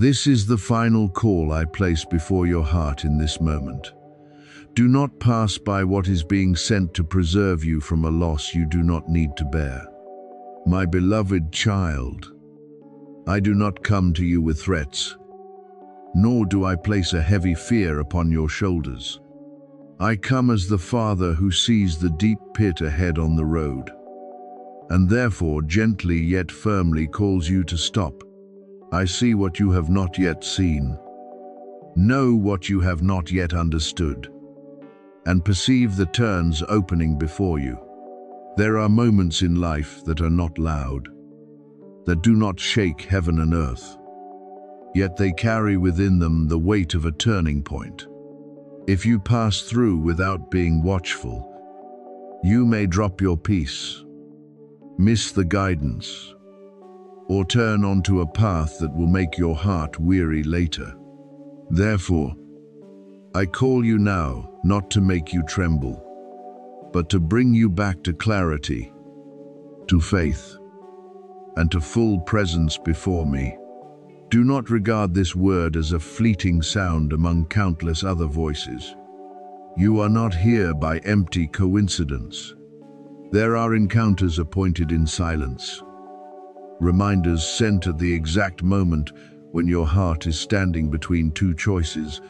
This is the final call I place before your heart in this moment. Do not pass by what is being sent to preserve you from a loss you do not need to bear. My beloved child, I do not come to you with threats, nor do I place a heavy fear upon your shoulders. I come as the Father who sees the deep pit ahead on the road, and therefore gently yet firmly calls you to stop. I see what you have not yet seen, know what you have not yet understood, and perceive the turns opening before you. There are moments in life that are not loud, that do not shake heaven and earth, yet they carry within them the weight of a turning point. If you pass through without being watchful, you may drop your peace, miss the guidance, or turn onto a path that will make your heart weary later. Therefore, I call you now not to make you tremble, but to bring you back to clarity, to faith, and to full presence before me. Do not regard this word as a fleeting sound among countless other voices. You are not here by empty coincidence. There are encounters appointed in silence, reminders sent at the exact moment when your heart is standing between two choices,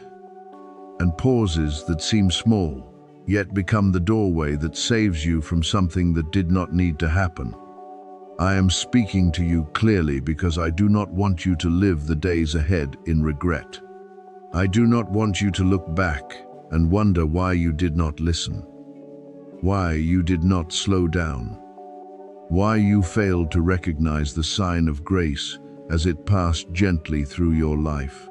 and pauses that seem small, yet become the doorway that saves you from something that did not need to happen. I am speaking to you clearly because I do not want you to live the days ahead in regret. I do not want you to look back and wonder why you did not listen, why you did not slow down, why you failed to recognize the sign of grace as it passed gently through your life.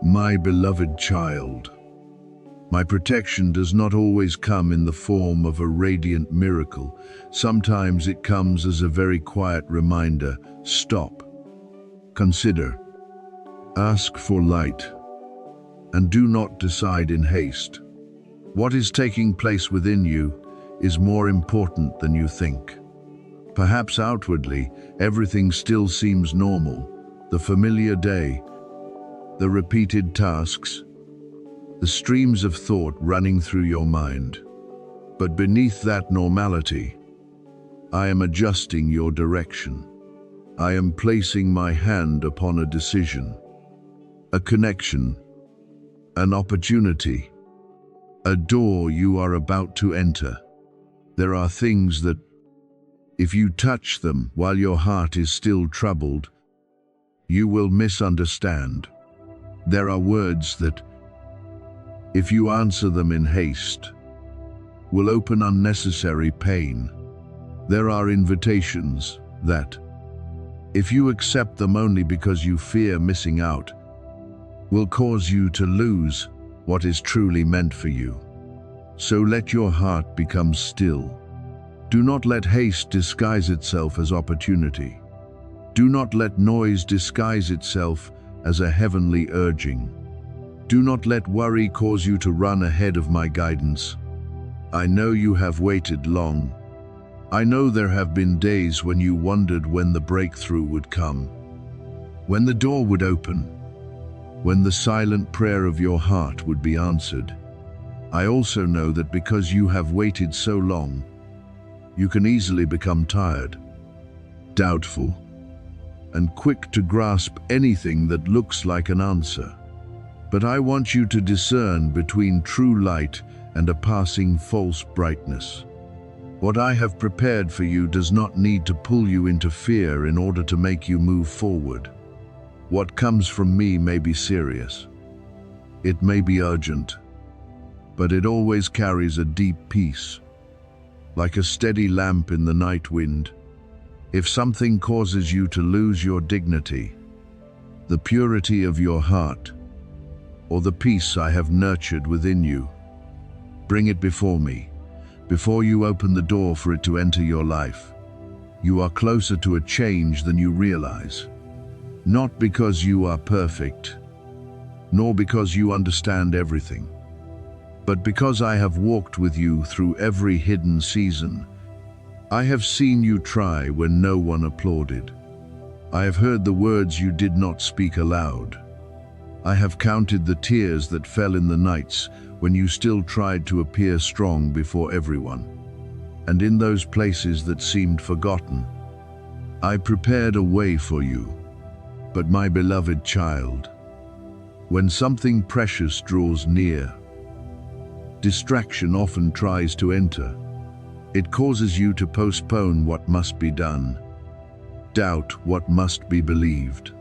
My beloved child, my protection does not always come in the form of a radiant miracle. Sometimes it comes as a very quiet reminder. Stop, consider, ask for light, and do not decide in haste. What is taking place within you is more important than you think. Perhaps outwardly, everything still seems normal. The familiar day, the repeated tasks, the streams of thought running through your mind. But beneath that normality, I am adjusting your direction. I am placing my hand upon a decision, a connection, an opportunity, a door you are about to enter. There are things that, if you touch them while your heart is still troubled, you will misunderstand. There are words that, if you answer them in haste, will open unnecessary pain. There are invitations that, if you accept them only because you fear missing out, will cause you to lose what is truly meant for you. So let your heart become still. Do not let haste disguise itself as opportunity. Do not let noise disguise itself as a heavenly urging. Do not let worry cause you to run ahead of my guidance. I know you have waited long. I know there have been days when you wondered when the breakthrough would come, when the door would open, when the silent prayer of your heart would be answered. I also know that because you have waited so long, you can easily become tired, doubtful, and quick to grasp anything that looks like an answer. But I want you to discern between true light and a passing false brightness. What I have prepared for you does not need to pull you into fear in order to make you move forward. What comes from me may be serious. It may be urgent, but it always carries a deep peace. Like a steady lamp in the night wind, if something causes you to lose your dignity, the purity of your heart, or the peace I have nurtured within you, bring it before me, before you open the door for it to enter your life. You are closer to a change than you realize, not because you are perfect, nor because you understand everything, but because I have walked with you through every hidden season. I have seen you try when no one applauded, I have heard the words you did not speak aloud. I have counted the tears that fell in the nights when you still tried to appear strong before everyone. And in those places that seemed forgotten, I prepared a way for you. But my beloved child, when something precious draws near, distraction often tries to enter. It causes you to postpone what must be done, doubt what must be believed,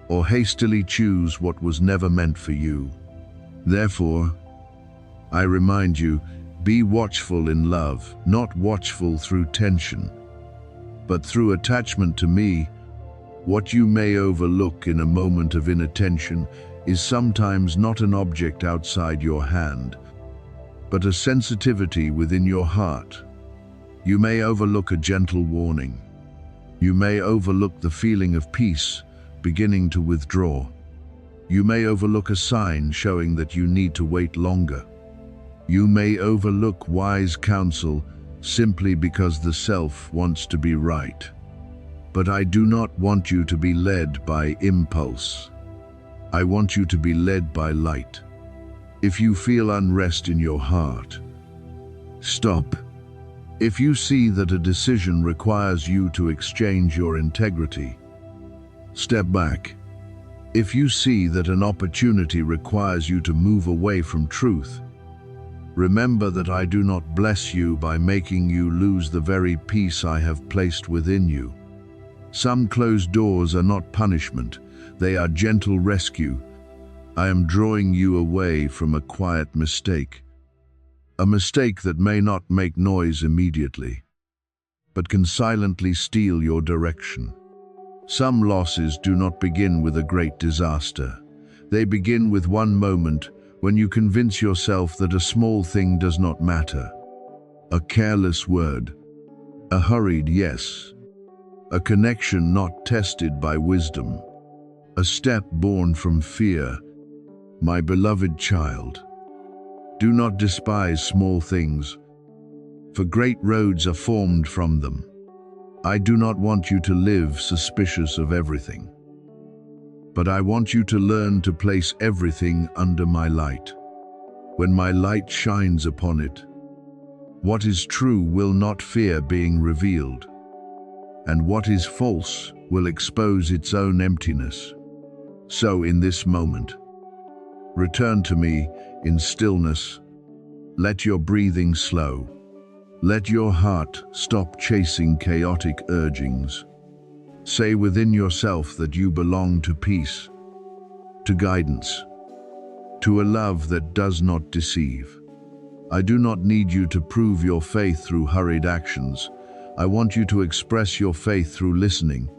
or hastily choose what was never meant for you. Therefore, I remind you, be watchful in love, not watchful through tension, but through attachment to me. What you may overlook in a moment of inattention is sometimes not an object outside your hand, but a sensitivity within your heart. You may overlook a gentle warning. You may overlook the feeling of peace beginning to withdraw. You may overlook a sign showing that you need to wait longer. You may overlook wise counsel simply because the self wants to be right. But I do not want you to be led by impulse. I want you to be led by light. If you feel unrest in your heart, stop. If you see that a decision requires you to exchange your integrity, step back. If you see that an opportunity requires you to move away from truth, remember that I do not bless you by making you lose the very peace I have placed within you. Some closed doors are not punishment, they are gentle rescue. I am drawing you away from a quiet mistake. A mistake that may not make noise immediately, but can silently steal your direction. Some losses do not begin with a great disaster. They begin with one moment when you convince yourself that a small thing does not matter. A careless word, a hurried yes, a connection not tested by wisdom, a step born from fear. My beloved child, do not despise small things, for great roads are formed from them. I do not want you to live suspicious of everything, but I want you to learn to place everything under my light. When my light shines upon it, what is true will not fear being revealed, and what is false will expose its own emptiness. So in this moment, return to me in stillness. Let your breathing slow. Let your heart stop chasing chaotic urgings. Say within yourself that you belong to peace, to guidance, to a love that does not deceive. I do not need you to prove your faith through hurried actions. I want you to express your faith through listening.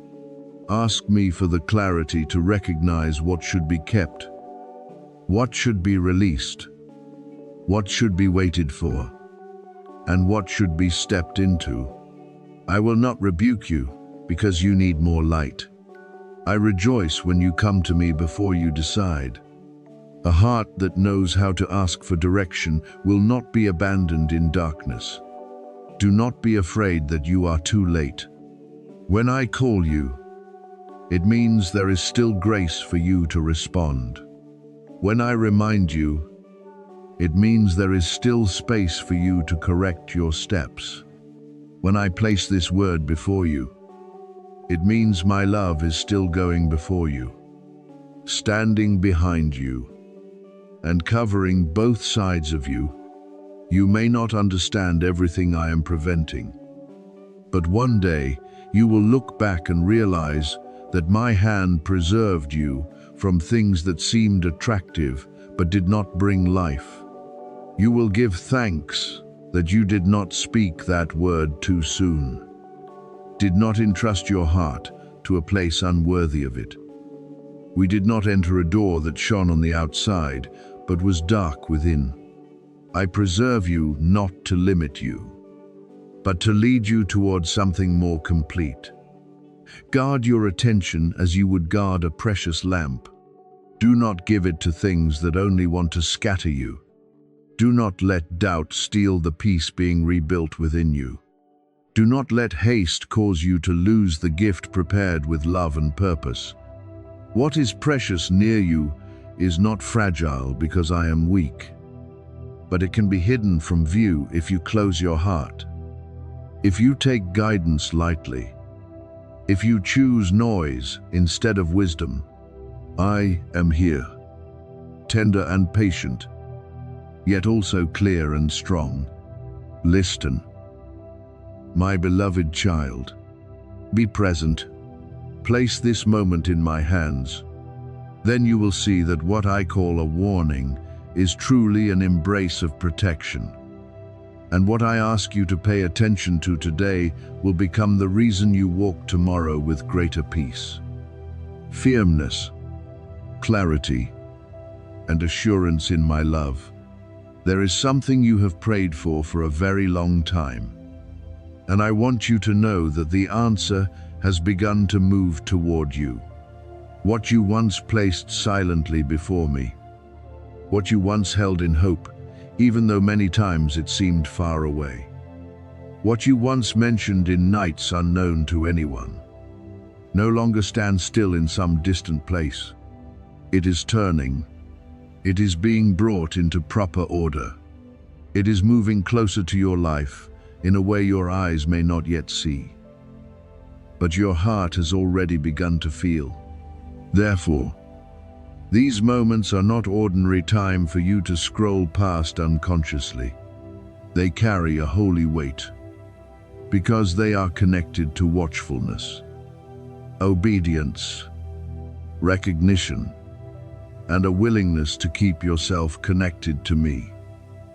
Ask me for the clarity to recognize what should be kept, what should be released, what should be waited for, and what should be stepped into. I will not rebuke you because you need more light. I rejoice when you come to me before you decide. A heart that knows how to ask for direction will not be abandoned in darkness. Do not be afraid that you are too late. When I call you, it means there is still grace for you to respond. When I remind you, it means there is still space for you to correct your steps. When I place this word before you, it means my love is still going before you, standing behind you, and covering both sides of you. You may not understand everything I am preventing, but one day you will look back and realize that my hand preserved you from things that seemed attractive but did not bring life. You will give thanks that you did not speak that word too soon, did not entrust your heart to a place unworthy of it. We did not enter a door that shone on the outside, but was dark within. I preserve you not to limit you, but to lead you towards something more complete. Guard your attention as you would guard a precious lamp. Do not give it to things that only want to scatter you. Do not let doubt steal the peace being rebuilt within you. Do not let haste cause you to lose the gift prepared with love and purpose. What is precious near you is not fragile because I am weak, but it can be hidden from view if you close your heart. If you take guidance lightly, if you choose noise instead of wisdom, I am here, tender and patient, yet also clear and strong. Listen, my beloved child. Be present. Place this moment in my hands. Then you will see that what I call a warning is truly an embrace of protection. And what I ask you to pay attention to today will become the reason you walk tomorrow with greater peace. Firmness, clarity, and assurance in my love. There is something you have prayed for a very long time. And I want you to know that the answer has begun to move toward you. What you once placed silently before me, what you once held in hope, even though many times it seemed far away, what you once mentioned in nights unknown to anyone, no longer stands still in some distant place. It is turning. It is being brought into proper order. It is moving closer to your life in a way your eyes may not yet see, but your heart has already begun to feel. Therefore, these moments are not ordinary time for you to scroll past unconsciously. They carry a holy weight, because they are connected to watchfulness, obedience, recognition, and a willingness to keep yourself connected to me.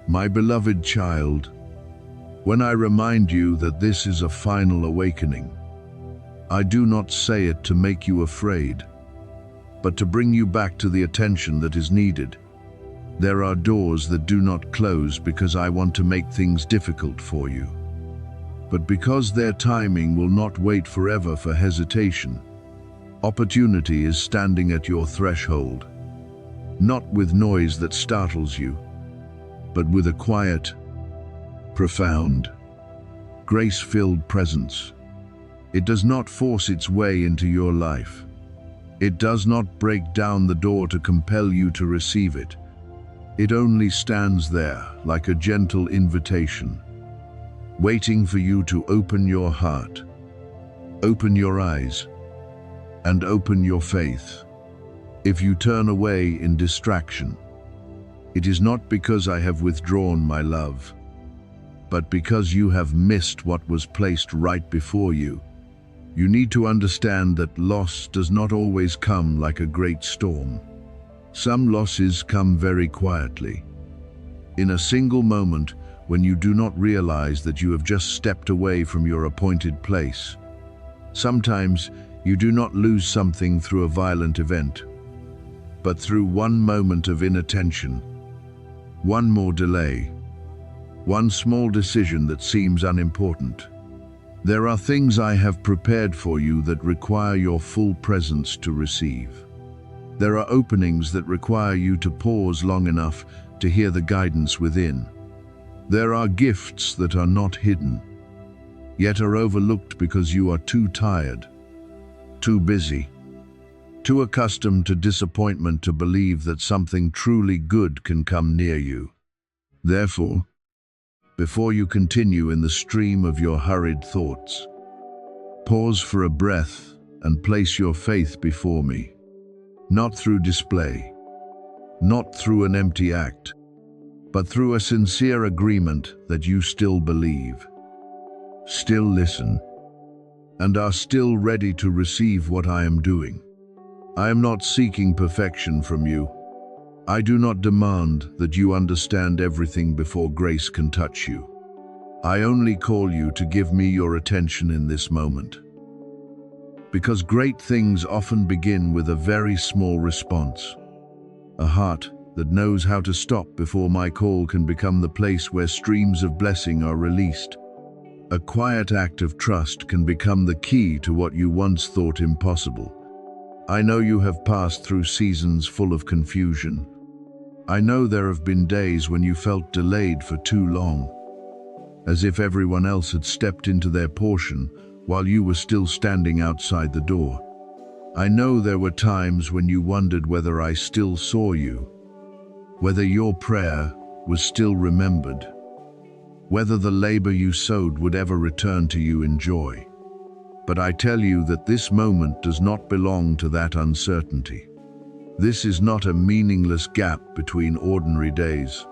My beloved child, when I remind you that this is a final awakening, I do not say it to make you afraid, but to bring you back to the attention that is needed. There are doors that do not close because I want to make things difficult for you, but because their timing will not wait forever for hesitation. Opportunity is standing at your threshold, not with noise that startles you, but with a quiet, profound, grace-filled presence. It does not force its way into your life. It does not break down the door to compel you to receive it. It only stands there like a gentle invitation, waiting for you to open your heart, open your eyes, and open your faith. If you turn away in distraction, it is not because I have withdrawn my love, but because you have missed what was placed right before you. You need to understand that loss does not always come like a great storm. Some losses come very quietly, in a single moment when you do not realize that you have just stepped away from your appointed place. Sometimes you do not lose something through a violent event, but through one moment of inattention, one more delay, one small decision that seems unimportant. There are things I have prepared for you that require your full presence to receive. There are openings that require you to pause long enough to hear the guidance within. There are gifts that are not hidden, yet are overlooked because you are too tired, too busy, too accustomed to disappointment to believe that something truly good can come near you. Therefore, before you continue in the stream of your hurried thoughts, pause for a breath and place your faith before me, not through display, not through an empty act, but through a sincere agreement that you still believe, still listen, and are still ready to receive what I am doing. I am not seeking perfection from you. I do not demand that you understand everything before grace can touch you. I only call you to give me your attention in this moment. Because great things often begin with a very small response. A heart that knows how to stop before my call can become the place where streams of blessing are released. A quiet act of trust can become the key to what you once thought impossible. I know you have passed through seasons full of confusion. I know there have been days when you felt delayed for too long. as if everyone else had stepped into their portion while you were still standing outside the door. I know there were times when you wondered whether I still saw you, whether your prayer was still remembered, whether the labor you sowed would ever return to you in joy. But I tell you that this moment does not belong to that uncertainty. This is not a meaningless gap between ordinary days.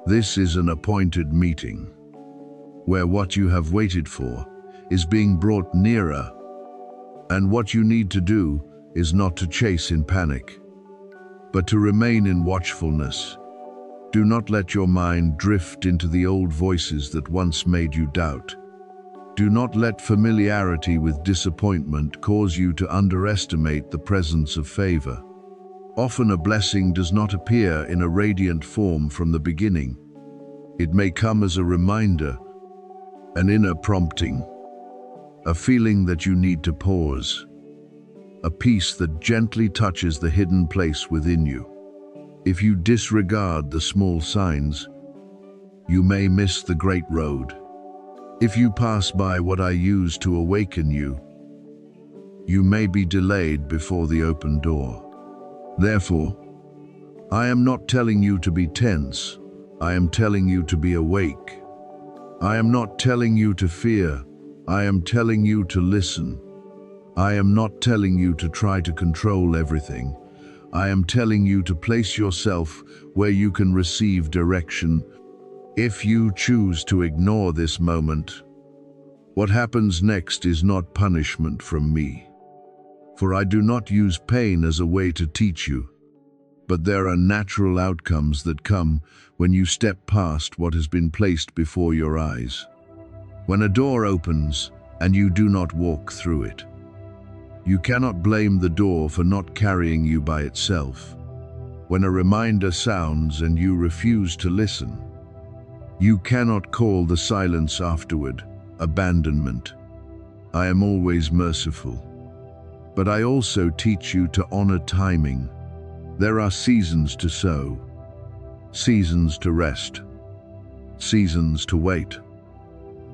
This is an appointed meeting, where what you have waited for is being brought nearer, and what you need to do is not to chase in panic, but to remain in watchfulness. Do not let your mind drift into the old voices that once made you doubt. Do not let familiarity with disappointment cause you to underestimate the presence of favor. Often a blessing does not appear in a radiant form from the beginning. It may come as a reminder, an inner prompting, a feeling that you need to pause, a peace that gently touches the hidden place within you. If you disregard the small signs, you may miss the great road. If you pass by what I use to awaken you, you may be delayed before the open door. Therefore, I am not telling you to be tense. I am telling you to be awake. I am not telling you to fear. I am telling you to listen. I am not telling you to try to control everything. I am telling you to place yourself where you can receive direction. If you choose to ignore this moment, what happens next is not punishment from me. For I do not use pain as a way to teach you, but there are natural outcomes that come when you step past what has been placed before your eyes. When a door opens and you do not walk through it, you cannot blame the door for not carrying you by itself. When a reminder sounds and you refuse to listen, you cannot call the silence afterward abandonment. I am always merciful, but I also teach you to honor timing. There are seasons to sow, seasons to rest, seasons to wait,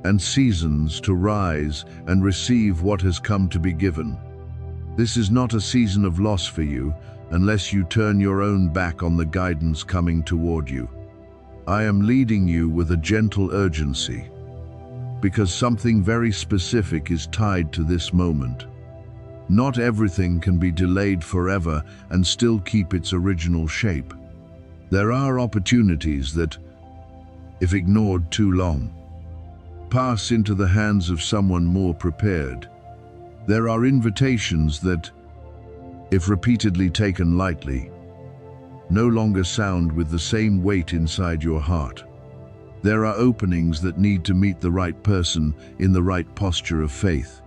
and seasons to rise and receive what has come to be given. This is not a season of loss for you unless you turn your own back on the guidance coming toward you. I am leading you with a gentle urgency, because something very specific is tied to this moment. Not everything can be delayed forever and still keep its original shape. There are opportunities that, if ignored too long, pass into the hands of someone more prepared. There are invitations that, if repeatedly taken lightly, no longer sound with the same weight inside your heart. There are openings that need to meet the right person in the right posture of faith.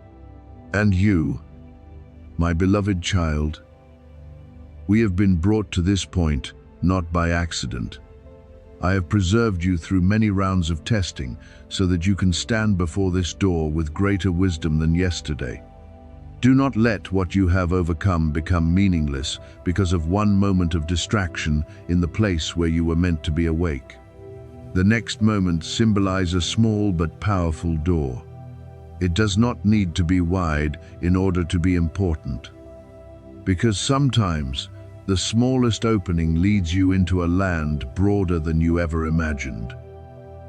And you, my beloved child, we have been brought to this point not by accident. I have preserved you through many rounds of testing so that you can stand before this door with greater wisdom than yesterday. Do not let what you have overcome become meaningless because of one moment of distraction in the place where you were meant to be awake. The next moment symbolizes a small but powerful door. It does not need to be wide in order to be important, because sometimes the smallest opening leads you into a land broader than you ever imagined.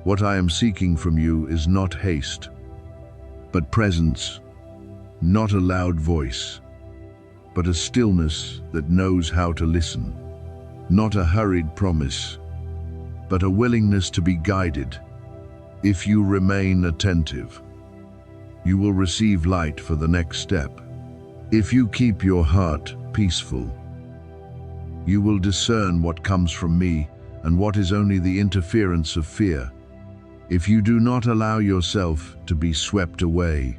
What I am seeking from you is not haste, but presence, not a loud voice, but a stillness that knows how to listen, not a hurried promise, but a willingness to be guided. If you remain attentive, you will receive light for the next step. If you keep your heart peaceful, you will discern what comes from me and what is only the interference of fear. If you do not allow yourself to be swept away,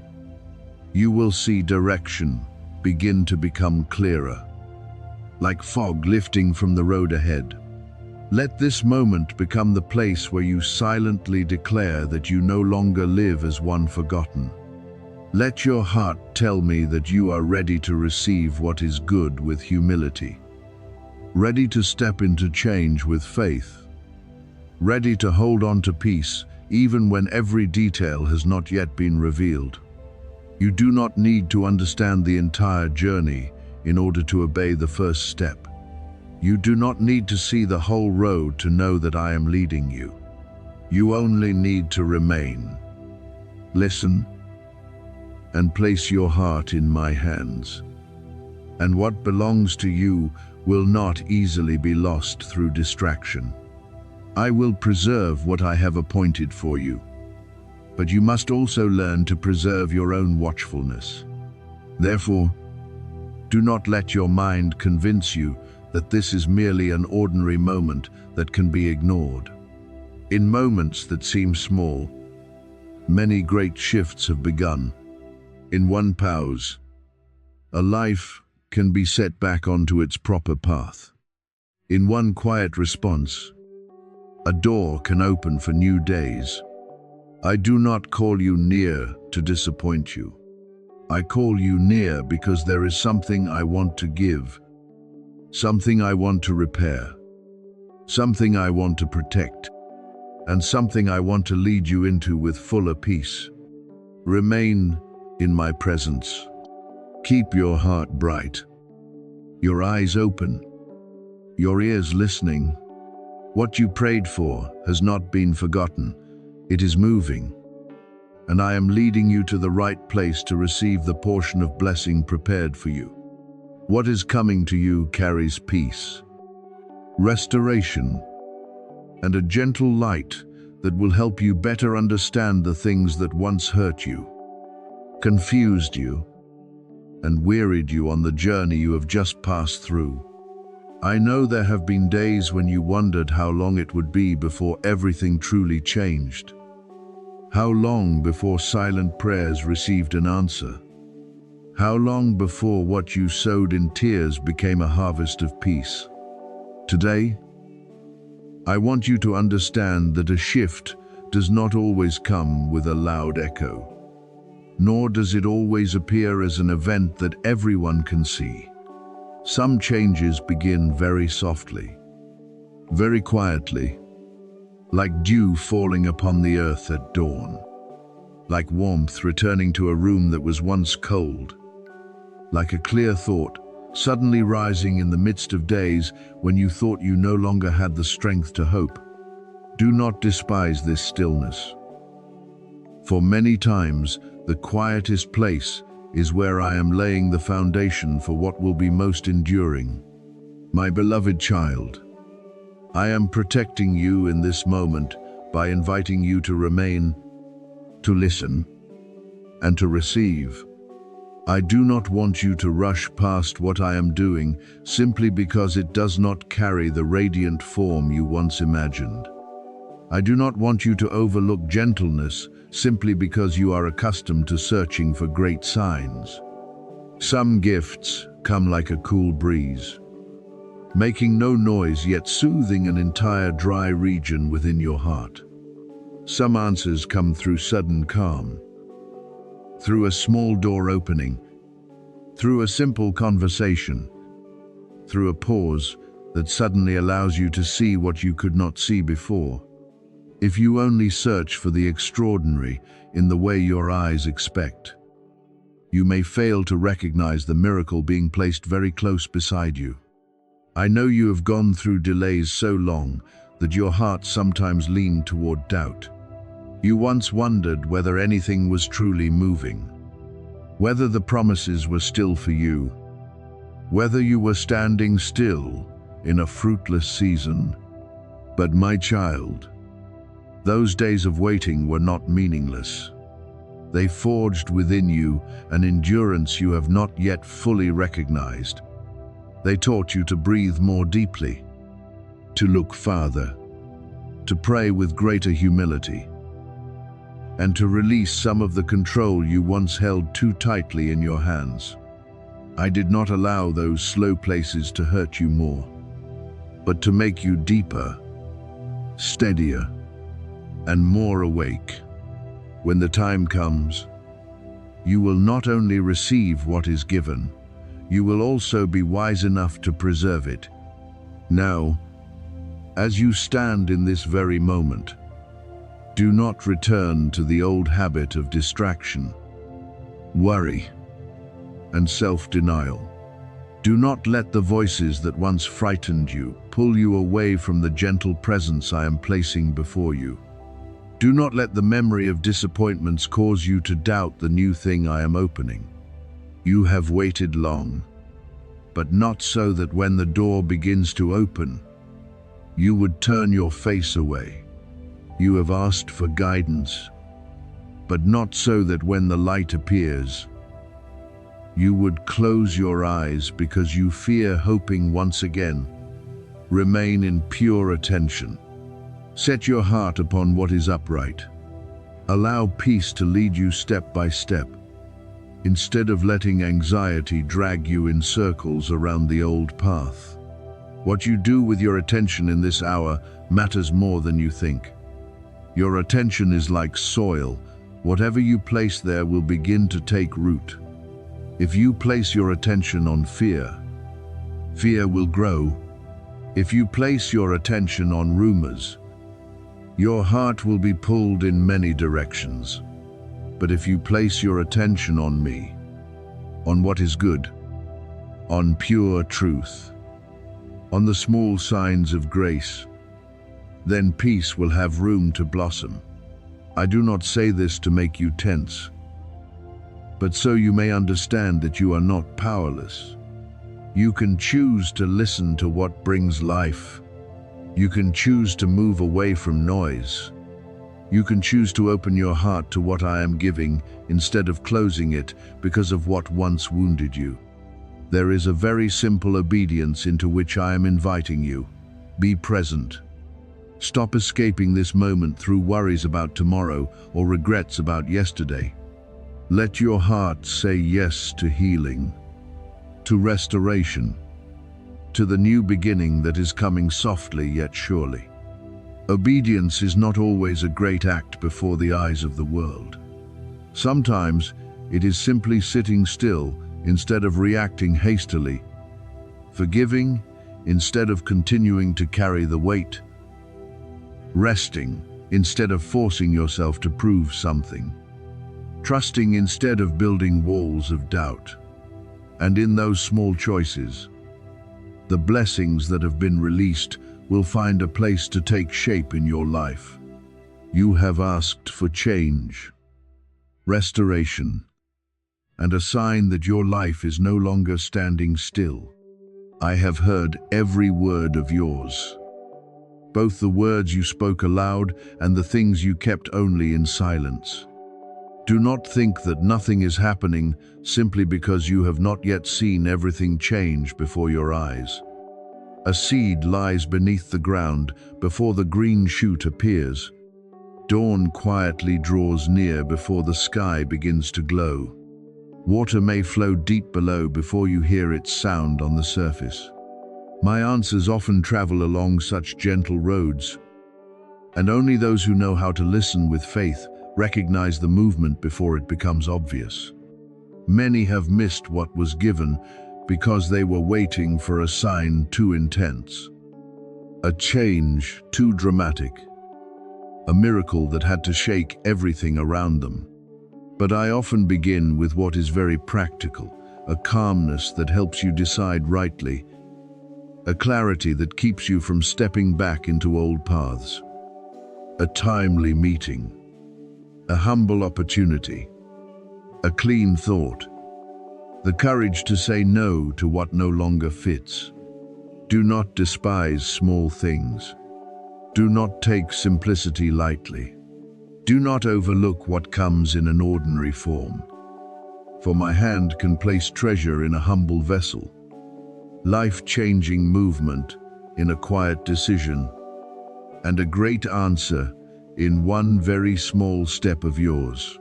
you will see direction begin to become clearer, like fog lifting from the road ahead. Let this moment become the place where you silently declare that you no longer live as one forgotten. Let your heart tell me that you are ready to receive what is good with humility, ready to step into change with faith, ready to hold on to peace even when every detail has not yet been revealed. You do not need to understand the entire journey in order to obey the first step. You do not need to see the whole road to know that I am leading you. You only need to remain. Listen and place your heart in my hands. And what belongs to you will not easily be lost through distraction. I will preserve what I have appointed for you. But you must also learn to preserve your own watchfulness. Therefore, do not let your mind convince you that this is merely an ordinary moment that can be ignored. In moments that seem small, many great shifts have begun. In one pause, a life can be set back onto its proper path. In one quiet response, a door can open for new days. I do not call you near to disappoint you. I call you near because there is something I want to give, something I want to repair, something I want to protect, and something I want to lead you into with fuller peace. Remain in my presence. Keep your heart bright, your eyes open, your ears listening. What you prayed for has not been forgotten. It is moving, and I am leading you to the right place to receive the portion of blessing prepared for you. What is coming to you carries peace, restoration, and a gentle light that will help you better understand the things that once hurt you, confused you, and wearied you on the journey you have just passed through. I know there have been days when you wondered how long it would be before everything truly changed. How long before silent prayers received an answer? How long before what you sowed in tears became a harvest of peace? Today, I want you to understand that a shift does not always come with a loud echo, nor does it always appear as an event that everyone can see. Some changes begin very softly, very quietly, like dew falling upon the earth at dawn, like warmth returning to a room that was once cold, like a clear thought suddenly rising in the midst of days when you thought you no longer had the strength to hope. Do not despise this stillness. For many times, the quietest place is where I am laying the foundation for what will be most enduring. My beloved child, I am protecting you in this moment by inviting you to remain, to listen, and to receive. I do not want you to rush past what I am doing simply because it does not carry the radiant form you once imagined. I do not want you to overlook gentleness simply because you are accustomed to searching for great signs. Some gifts come like a cool breeze, making no noise yet soothing an entire dry region within your heart. Some answers come through sudden calm, through a small door opening, through a simple conversation, through a pause that suddenly allows you to see what you could not see before. If you only search for the extraordinary in the way your eyes expect, you may fail to recognize the miracle being placed very close beside you. I know you have gone through delays so long that your heart sometimes leaned toward doubt. You once wondered whether anything was truly moving, whether the promises were still for you, whether you were standing still in a fruitless season. But my child, those days of waiting were not meaningless. They forged within you an endurance you have not yet fully recognized. They taught you to breathe more deeply, to look farther, to pray with greater humility, and to release some of the control you once held too tightly in your hands. I did not allow those slow places to hurt you more, but to make you deeper, steadier, and more awake. When the time comes, you will not only receive what is given, you will also be wise enough to preserve it. Now, as you stand in this very moment, Do not return to the old habit of distraction, worry, and self-denial. Do not let the voices that once frightened you pull you away from the gentle presence I am placing before you. Do not let the memory of disappointments cause you to doubt the new thing I am opening. You have waited long, but not so that when the door begins to open, you would turn your face away. You have asked for guidance, but not so that when the light appears, you would close your eyes because you fear hoping once again. Remain in pure attention. Set your heart upon what is upright. Allow peace to lead you step by step, instead of letting anxiety drag you in circles around the old path. What you do with your attention in this hour matters more than you think. Your attention is like soil. Whatever you place there will begin to take root. If you place your attention on fear, fear will grow. If you place your attention on rumors, your heart will be pulled in many directions. But if you place your attention on me, on what is good, on pure truth, on the small signs of grace, then peace will have room to blossom. I do not say this to make you tense, but so you may understand that you are not powerless. You can choose to listen to what brings life. You can choose to move away from noise. You can choose to open your heart to what I am giving instead of closing it because of what once wounded you. There is a very simple obedience into which I am inviting you. Be present. Stop escaping this moment through worries about tomorrow or regrets about yesterday. Let your heart say yes to healing, to restoration, to the new beginning that is coming softly yet surely. Obedience is not always a great act before the eyes of the world. Sometimes it is simply sitting still instead of reacting hastily, forgiving instead of continuing to carry the weight, resting instead of forcing yourself to prove something, trusting instead of building walls of doubt. And in those small choices, the blessings that have been released will find a place to take shape in your life. You have asked for change, restoration, and a sign that your life is no longer standing still. I have heard every word of yours, both the words you spoke aloud and the things you kept only in silence. Do not think that nothing is happening simply because you have not yet seen everything change before your eyes. A seed lies beneath the ground before the green shoot appears. Dawn quietly draws near before the sky begins to glow. Water may flow deep below before you hear its sound on the surface. My answers often travel along such gentle roads, and only those who know how to listen with faith recognize the movement before it becomes obvious. Many have missed what was given because they were waiting for a sign too intense, a change too dramatic, a miracle that had to shake everything around them. But I often begin with what is very practical, a calmness that helps you decide rightly, a clarity that keeps you from stepping back into old paths, a timely meeting, a humble opportunity, a clean thought, the courage to say no to what no longer fits. Do not despise small things. Do not take simplicity lightly. Do not overlook what comes in an ordinary form. For my hand can place treasure in a humble vessel, life-changing movement in a quiet decision, and a great answer in one very small step of yours.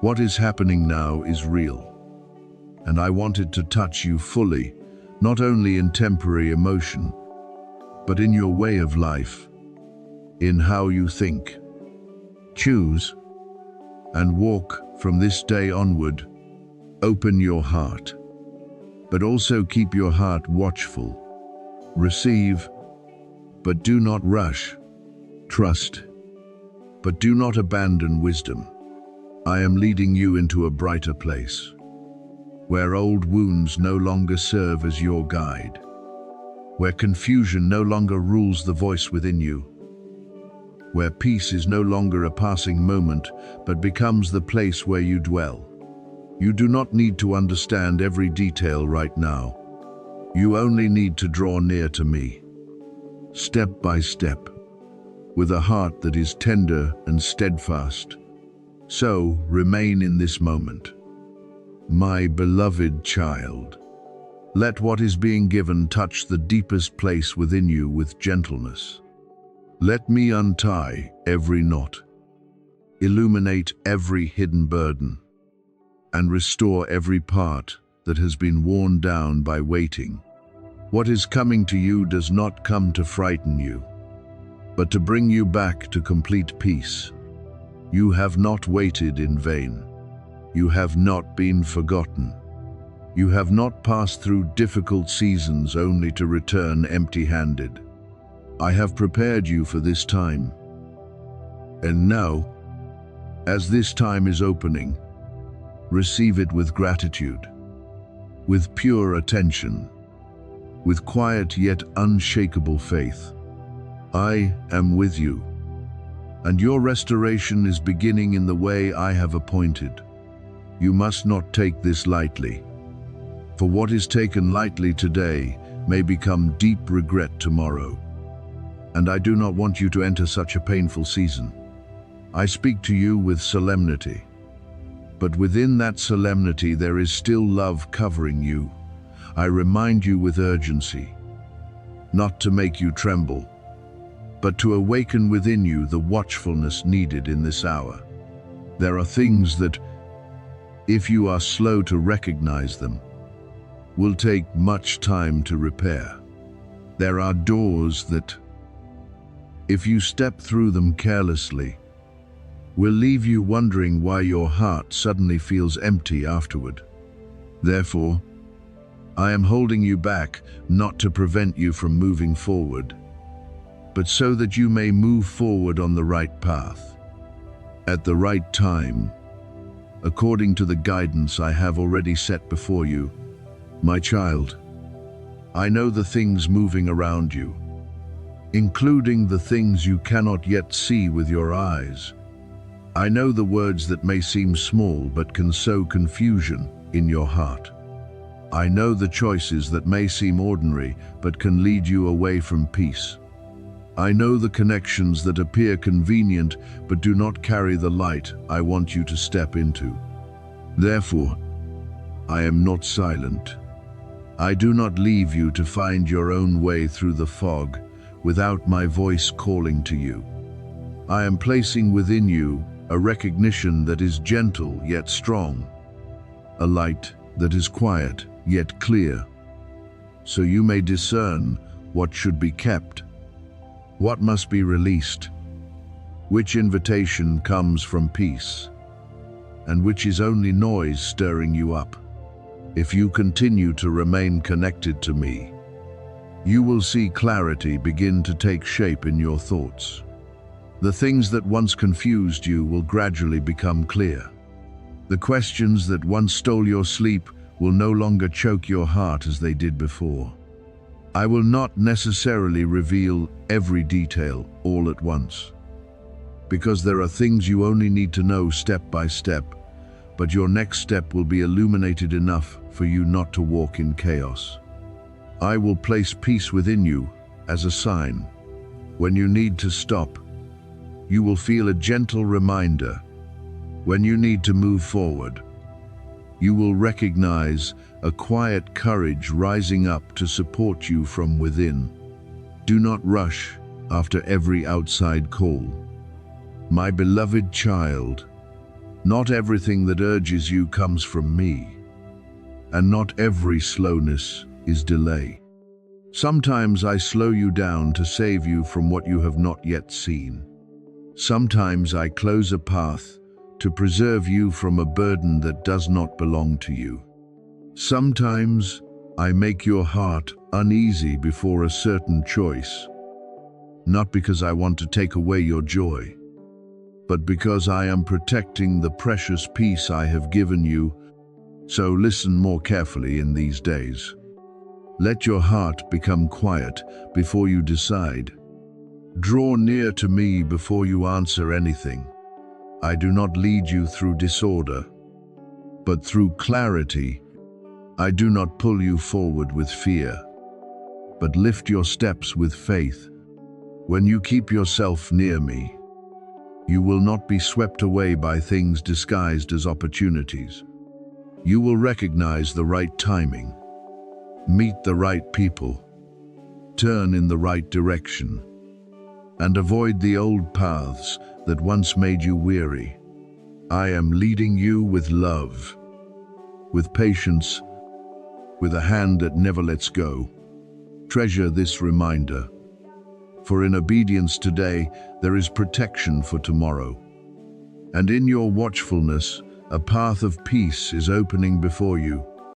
What is happening now is real, and I want it to touch you fully, not only in temporary emotion, but in your way of life, in how you think. Choose and walk from this day onward. Open your heart, but also keep your heart watchful. Receive, but do not rush. Trust, But do not abandon wisdom. I am leading you into a brighter place, where old wounds no longer serve as your guide, where confusion no longer rules the voice within you, where peace is no longer a passing moment, but becomes the place where you dwell. You do not need to understand every detail right now. You only need to draw near to me, step by step, with a heart that is tender and steadfast. So, remain in this moment. My beloved child, let what is being given touch the deepest place within you with gentleness. Let me untie every knot, illuminate every hidden burden, and restore every part that has been worn down by waiting. What is coming to you does not come to frighten you, but to bring you back to complete peace. You have not waited in vain. You have not been forgotten. You have not passed through difficult seasons only to return empty-handed. I have prepared you for this time. And now, as this time is opening, receive it with gratitude, with pure attention, with quiet yet unshakable faith. I am with you, and your restoration is beginning in the way I have appointed. You must not take this lightly, for what is taken lightly today may become deep regret tomorrow. And I do not want you to enter such a painful season. I speak to you with solemnity, but within that solemnity there is still love covering you. I remind you with urgency, not to make you tremble, but to awaken within you the watchfulness needed in this hour. There are things that, if you are slow to recognize them, will take much time to repair. There are doors that, if you step through them carelessly, will leave you wondering why your heart suddenly feels empty afterward. Therefore, I am holding you back not to prevent you from moving forward, but so that you may move forward on the right path, at the right time, according to the guidance I have already set before you. My child, I know the things moving around you, including the things you cannot yet see with your eyes. I know the words that may seem small but can sow confusion in your heart. I know the choices that may seem ordinary but can lead you away from peace. I know the connections that appear convenient but do not carry the light I want you to step into. Therefore, I am not silent. I do not leave you to find your own way through the fog without my voice calling to you. I am placing within you a recognition that is gentle yet strong, a light that is quiet yet clear, so you may discern what should be kept, what must be released, which invitation comes from peace, and which is only noise stirring you up. If you continue to remain connected to me, you will see clarity begin to take shape in your thoughts. The things that once confused you will gradually become clear. The questions that once stole your sleep will no longer choke your heart as they did before. I will not necessarily reveal every detail all at once, because there are things you only need to know step by step, but your next step will be illuminated enough for you not to walk in chaos. I will place peace within you as a sign. When you need to stop, you will feel a gentle reminder. When you need to move forward, you will recognize a quiet courage rising up to support you from within. Do not rush after every outside call. My beloved child, not everything that urges you comes from me, and not every slowness is delay. Sometimes I slow you down to save you from what you have not yet seen. Sometimes I close a path to preserve you from a burden that does not belong to you. Sometimes I make your heart uneasy before a certain choice, not because I want to take away your joy, but because I am protecting the precious peace I have given you. So listen more carefully in these days. Let your heart become quiet before you decide. Draw near to me before you answer anything. I do not lead you through disorder, but through clarity. I do not pull you forward with fear, but lift your steps with faith. When you keep yourself near me, you will not be swept away by things disguised as opportunities. You will recognize the right timing, meet the right people, turn in the right direction, and avoid the old paths that once made you weary. I am leading you with love, with patience, with a hand that never lets go. Treasure this reminder, for in obedience today there is protection for tomorrow. And in your watchfulness, a path of peace is opening before you.